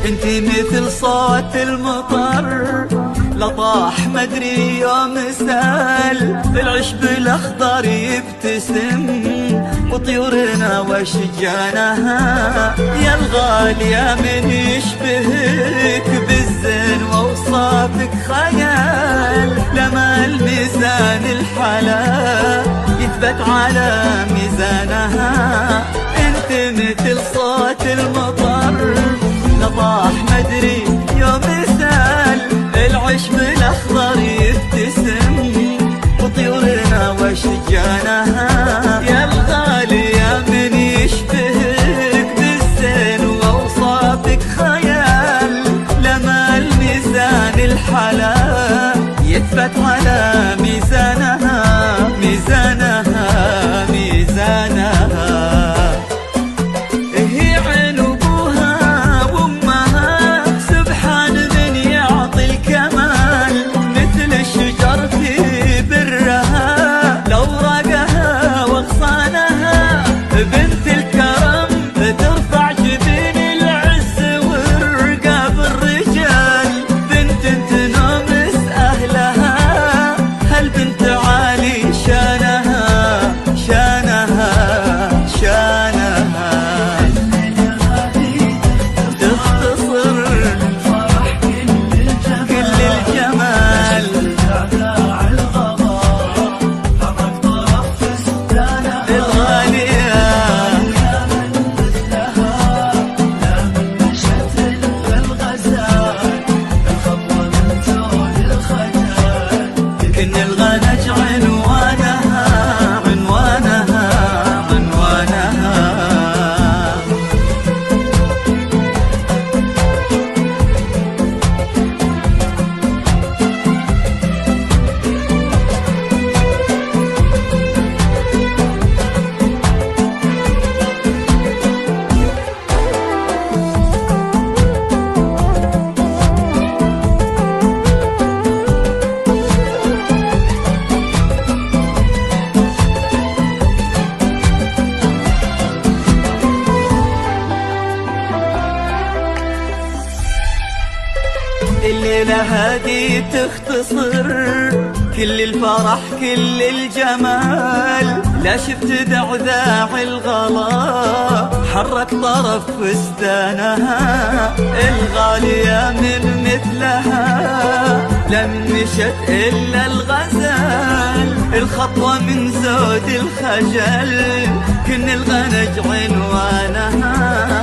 انتي مثل صوت المطر لطاح مدري يوم سال، العشب الاخضر يبتسم وطيورنا واشجانها. يا الغالية من يشبهك بالزين واوصافك خيال، لما الميزان الحلا يثبت على ميزانها. انت مثل صوت المطر لطاح مدري يوم سال، العشب الاخضر يبتسم وطيورنا واشجانها. يا الغالية من يشبهك بالزين واوصافك خيال، لما الميزان الحلا يثبت على ميزانها ميزانها ميزانها. بنت الكرم ترفع جبين العز والرقاب الرجال، بنت تنومس أهلها، هالبنت عالي شانها شانها شانها. تختصر الفرح كل الجمال، كن الغنج عنوانها عنوانها عنوانها. الليلة هادي تختصر كل الفرح كل الجمال، لا شفت دعذاع الغلا حرك طرف فستانها. الغالية من مثلها لم مشت إلا الغزال، الخطوة من زود الخجل كن الغنج عنوانها.